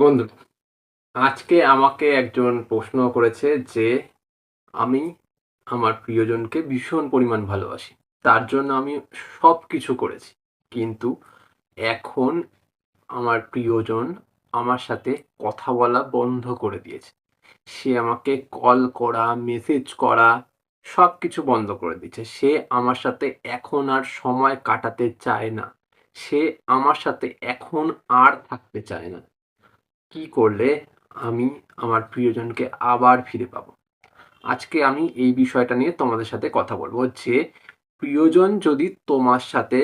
বন্ধু, আজকে আমাকে একজন প্রশ্ন করেছে যে আমি আমার প্রিয়জনকে ভীষণ পরিমাণ ভালোবাসি। তার জন্য আমি সবকিছু করেছি। কিন্তু এখন আমার প্রিয়জন আমার সাথে কথা বলা বন্ধ করে দিয়েছে। সে আমাকে কল করা, মেসেজ করা সবকিছু বন্ধ করে দিয়েছে। সে আমার সাথে এখন আর সময় কাটাতে চায় না। সে আমার সাথে এখন আর থাকতে চায় না। কি করলে আমি আমার প্রিয়জনকে আবার ফিরে পাবো? আজকে আমি এই বিষয়টা নিয়ে তোমাদের সাথে কথা বলবো যে প্রিয়জন যদি তোমার সাথে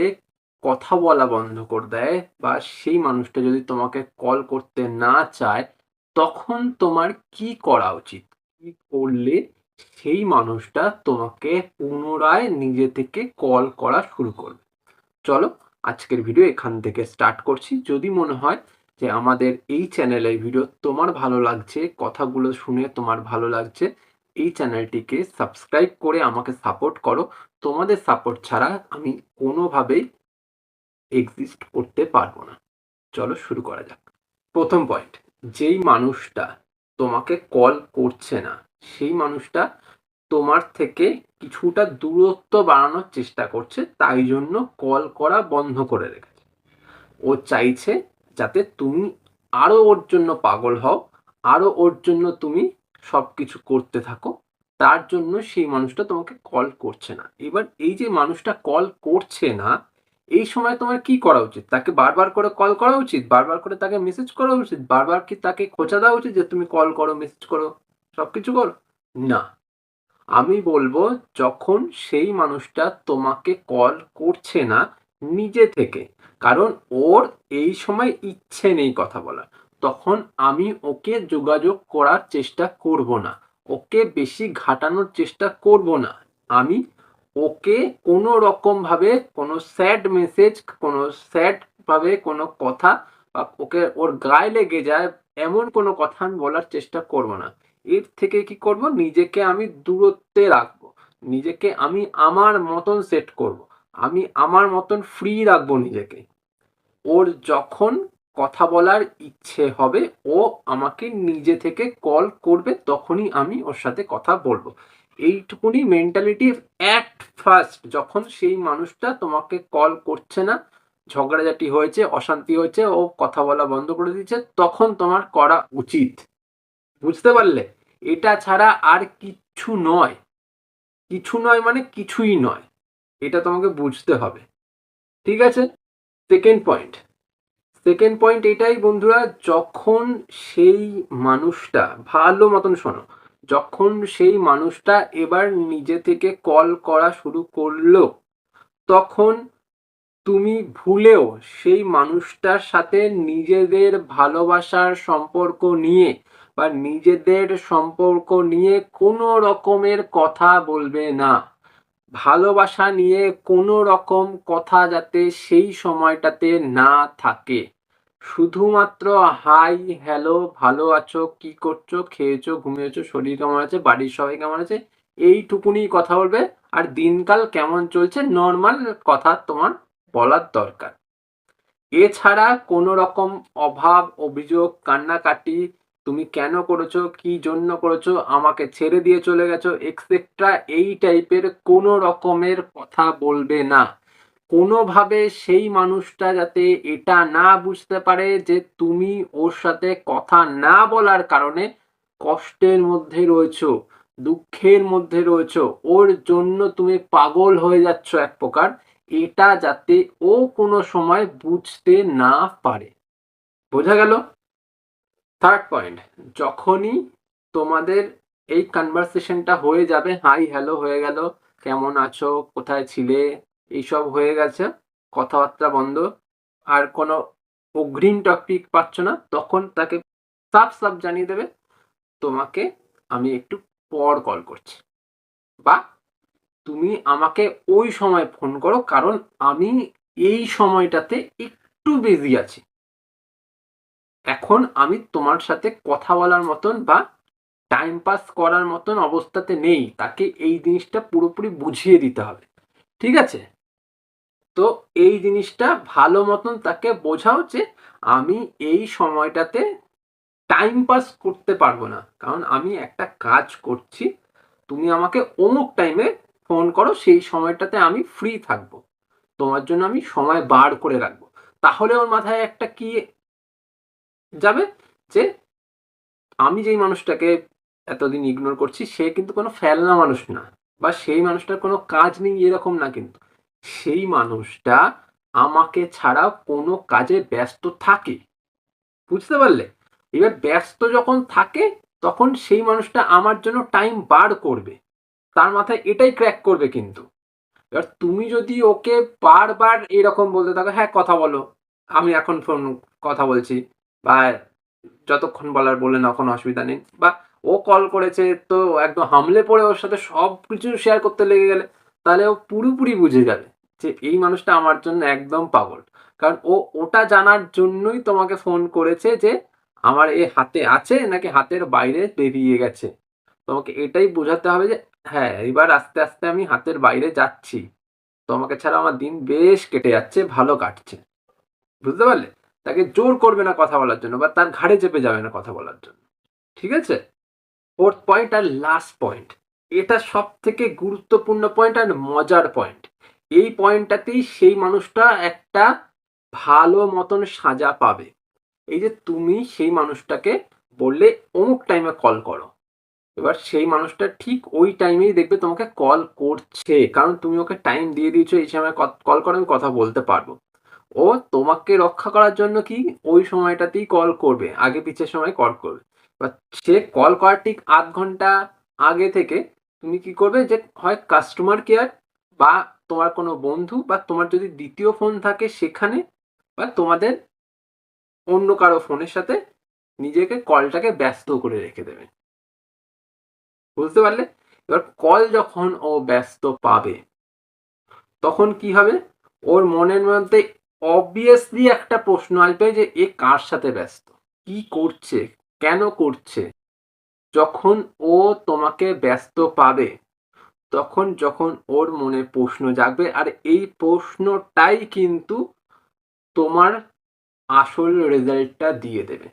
কথা বলা বন্ধ করে দেয় বা সেই মানুষটা যদি তোমাকে কল করতে না চায়, তখন তোমার কি করা উচিত? কি করলে সেই মানুষটা তোমাকে পুনরায় নিজে থেকে কল করা শুরু করবে? চলো আজকের ভিডিও এখান থেকে স্টার্ট করছি। যদি মনে হয় যে আমাদের এই চ্যানেলের ভিডিও তোমার ভালো লাগছে, কথাগুলো শুনে তোমার ভালো লাগছে, এই চ্যানেলটিকে সাবস্ক্রাইব করে আমাকে সাপোর্ট করো। তোমাদের সাপোর্ট ছাড়া আমি কোনোভাবেই এক্সিস্ট করতে পারবো না। চলো শুরু করা যাক। প্রথম পয়েন্ট, যেই মানুষটা তোমাকে কল করছে না, সেই মানুষটা তোমার থেকে কিছুটা দূরত্ব বাড়ানোর চেষ্টা করছে, তাই জন্য কল করা বন্ধ করে রেখেছে। ও চাইছে যাতে তুমি আরো ওর জন্য পাগল হও, আরো ওর জন্য তুমি সবকিছু করতে থাকো। তার জন্য সেই মানুষটা তোমাকে কল করছে না। এবার এই যে মানুষটা কল করছে না, এই সময় তোমার কি করা উচিত? তাকে বারবার করে কল করা উচিত? বারবার করে তাকে মেসেজ করা উচিত? বারবার কি তাকে খোঁচা দেওয়া উচিত যে তুমি কল করো, মেসেজ করো, সবকিছু করো? না। আমি বলবো, যখন সেই মানুষটা তোমাকে কল করছে না নিজে থেকে, কারণ ওর এই সময় ইচ্ছে নেই কথা বলার, তখন আমি ওকে যোগাযোগ করার চেষ্টা করব না, ওকে বেশি ঘাটানোর চেষ্টা করব না। আমি ওকে কোনো রকম ভাবে কোনো স্যাড মেসেজ, কোনো স্যাড ভাবে কোনো কথা বা ওকে ওর গায়ে লেগে যায় এমন কোনো কথা আমি বলার চেষ্টা করব না। এর থেকে কি করব, নিজেকে আমি দূরত্বে রাখবো, নিজেকে আমি আমার মতন সেট করব, আমি আমার মতন ফ্রি রাখবো নিজেকে। ওর যখন কথা বলার ইচ্ছে হবে ও আমাকে নিজে থেকে কল করবে, তখনই আমি ওর সাথে কথা বলবো। এইটুকুনি মেন্টালিটি অ্যাট ফার্স্ট, যখন সেই মানুষটা তোমাকে কল করছে না, ঝগড়াঝাটি হয়েছে, অশান্তি হয়েছে, ও কথা বলা বন্ধ করে দিচ্ছে, তখন তোমার করা উচিত। বুঝতে পারলে? এটা ছাড়া আর কিচ্ছু নয়। কিছু নয় মানে কিছুই নয়। এটা তোমাকে বুঝতে হবে। ঠিক আছে? Second point. সেকেন্ড পয়েন্ট এটাই বন্ধুরা, যখন সেই মানুষটা, ভালো মতন শোনো, যখন সেই মানুষটা এবার নিজে থেকে কল করা শুরু করলো, তখন তুমি ভুলেও সেই মানুষটার সাথে নিজেদের ভালোবাসার সম্পর্ক নিয়ে বা নিজেদের সম্পর্ক নিয়ে কোনো রকমের কথা বলবে না। ভালোবাসা নিয়ে কোনো রকম কথা যাতে সেই সময়টাতে না থাকে। শুধুমাত্র হাই, হ্যালো, ভালো আছো, কি করছো, খেয়েছো, ঘুমিয়েছো, শরীর কেমন আছে, বাড়ির সবাই কেমন আছে, এইটুকুনি কথা বলবে। আর দিনকাল কেমন চলছে নর্মাল কথা তোমার বলার দরকার। এছাড়া কোনো রকম অভাব, অভিযোগ, কান্নাকাটি, তুমি কেন করেছো, কি জন্য করেছো, আমাকে ছেড়ে দিয়ে চলে গেছো, এক্সেট্রা এই টাইপের কোনো রকমের কথা বলবে না। কোনোভাবে সেই মানুষটা যাতে এটা না বুঝতে পারে যে তুমি ওর সাথে কথা না বলার কারণে কষ্টের মধ্যে রয়েছো, দুঃখের মধ্যে রয়েছো, ওর জন্য তুমি পাগল হয়ে যাচ্ছ এক প্রকার, এটা যাতে ও কোনো সময় বুঝতে না পারে। বোঝা গেল? থার্ড পয়েন্ট, যখনই তোমাদের এই কনভারসেশনটা হয়ে যাবে, হাই হ্যালো হয়ে গেল, কেমন আছো, কোথায় ছিলে, এইসব হয়ে গেছে, কথাবার্তা বন্ধ, আর কোনো অগ্রিম টপিক পাচ্ছ না, তখন তাকে সাফ সাফ জানিয়ে দেবে তোমাকে আমি একটু পর কল করছি, বা তুমি আমাকে ওই সময় ফোন করো কারণ আমি এই সময়টাতে একটু বিজি আছি, এখন আমি তোমার সাথে কথা বলার মতন বা টাইম পাস করার মতন অবস্থাতে নেই। তাকে এই জিনিসটা পুরোপুরি বুঝিয়ে দিতে হবে। ঠিক আছে? তো এই জিনিসটা ভালো মতন তাকে বোঝাও যে আমি এই সময়টাতে টাইম পাস করতে পারবো না, কারণ আমি একটা কাজ করছি। তুমি আমাকে অমুক টাইমে ফোন করো, সেই সময়টাতে আমি ফ্রি থাকবো, তোমার জন্য আমি সময় বার করে রাখবো। তাহলে ওর মাথায় একটা কি যাবে, যে আমি যেই মানুষটাকে এতদিন ইগনোর করছি সে কিন্তু কোনো ফেলনা মানুষ না, বা সেই মানুষটার কোনো কাজ নেই এরকম না, কিন্তু সেই মানুষটা আমাকে ছাড়া কোনো কাজে ব্যস্ত থাকে। বুঝতে পারলে? এবার ব্যস্ত যখন থাকে তখন সেই মানুষটা আমার জন্য টাইম বার করবে। তার মাথায় এটাই ক্র্যাক করবে কিন্তু। এবার তুমি যদি ওকে বারবার এরকম বলতে থাকো, "হ্যাঁ, কথা বলো। আমি এখন কথা বলছি।" বা যতক্ষণ বলার বলে নাও, কোনো অসুবিধা নেই। বা ও কল করেছে তো একদম হামলে পড়ে ওর সাথে সবকিছু শেয়ার করতে লেগে গেলে, তাহলে ও পুরোপুরি বুঝে যাবে যে এই মানুষটা আমার জন্য একদম পাগল। কারণ ও ওটা জানার জন্যই তোমাকে ফোন করেছে যে আমার এ হাতে আছে নাকি হাতের বাইরে বেরিয়ে গেছে। তোমাকে এটাই বোঝাতে হবে যে হ্যাঁ, এবার আস্তে, আস্তে আমি হাতের বাইরে যাচ্ছি। তোমাকে ছাড়া আমার দিন বেশ কেটে যাচ্ছে, ভালো কাটছে। বুঝতে পারলে? তাকে জোর করবে না কথা বলার জন্য, বা তার ঘাড়ে চেপে যাবে না কথা বলার জন্য। ঠিক আছে? 4th পয়েন্ট আর লাস্ট পয়েন্ট। এটা সবথেকে গুরুত্বপূর্ণ পয়েন্ট আর মজার পয়েন্ট। এই পয়েন্টটাতেই সেই মানুষটা একটা ভালো মতন সাজা পাবে। এই যে তুমি সেই মানুষটাকে বললে অমুক টাইমে কল করো। এবার সেই মানুষটা ঠিক ওই টাইমেই দেখবে তোমাকে কল করছে। কারণ তুমি ওকে টাইম দিয়ে দিয়েছো, এই সময় কল করো, আমি কথা বলতে পারবো। ও তোমাকে রক্ষা করার জন্য কি ওই সময়টাতেই কল করবে, আগে পিছের সময় কল করবে। এবার সে কল করার ঠিক ০.৫ ঘন্টা আগে থেকে তুমি কি করবে, যে হয় কাস্টমার কেয়ার বা তোমার কোনো বন্ধু বা তোমার যদি দ্বিতীয় ফোন থাকে সেখানে, বা তোমাদের অন্য কারো ফোনের সাথে নিজেকে কলটাকে ব্যস্ত করে রেখে দেবে। বুঝতে পারলে? এবার কল যখন ও ব্যস্ত পাবে তখন কি হবে, ওর মনের মধ্যে obviously একটা প্রশ্ন আসবে যে এ কার সাথে ব্যস্ত, কি করছে, কেন করছে। যখন ও তোমাকে ব্যস্ত পাবে তখন যখন ওর মনে প্রশ্ন জাগবে, আর এই প্রশ্নটাই কিন্তু তোমার আসল রেজাল্টটা দিয়ে দেবে।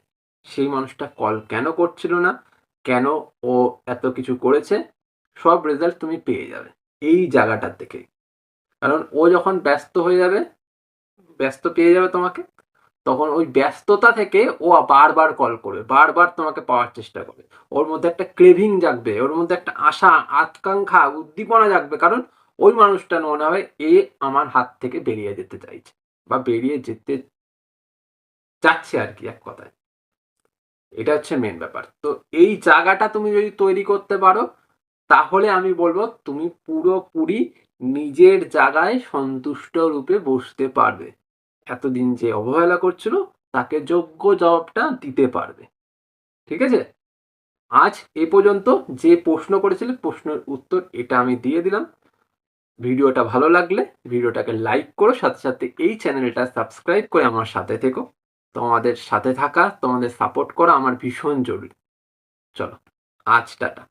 সেই মানুষটা কল কেন করছিল না, কেন ও এত কিছু করেছে, সব রেজাল্ট তুমি পেয়ে যাবে এই জায়গাটা থেকে। কারণ ও যখন ব্যস্ত হয়ে যাবে, ব্যস্ত পেয়ে যাবে তোমাকে, তখন ওই ব্যস্ততা থেকে ও বারবার কল করবে, বারবার তোমাকে পাওয়ার চেষ্টা করবে। ওর মধ্যে একটা ক্রেভিং জাগবে, ওর মধ্যে একটা আশা, আকাঙ্ক্ষা, উদ্দীপনা জাগবে। কারণ ওই মানুষটার মনে হবে এ আমার হাত থেকে বেরিয়ে যেতে চাইছে, বা বেরিয়ে যেতে চাচ্ছে আর কি, এক কথায়। এটা হচ্ছে মেন ব্যাপার। তো এই জায়গাটা তুমি যদি তৈরি করতে পারো, তাহলে আমি বলবো তুমি পুরোপুরি নিজের জায়গায় সন্তুষ্ট রূপে বসতে পারবে। এতদিন যে অবহেলা করছিল তাকে যোগ্য জবাবটা দিতে পারবে। ঠিক আছে? আজ এ পর্যন্ত। যে প্রশ্ন করেছিলে প্রশ্নের উত্তর এটা আমি দিয়ে দিলাম। ভিডিওটা ভালো লাগলে ভিডিওটাকে লাইক করো, সাথে, সাথে এই চ্যানেলটা সাবস্ক্রাইব করে আমার সাথে থেকো। তোমাদের সাথে থাকা, তোমাদের সাপোর্ট করা আমার ভীষণ জরুরি। চলো, আজ টাটা।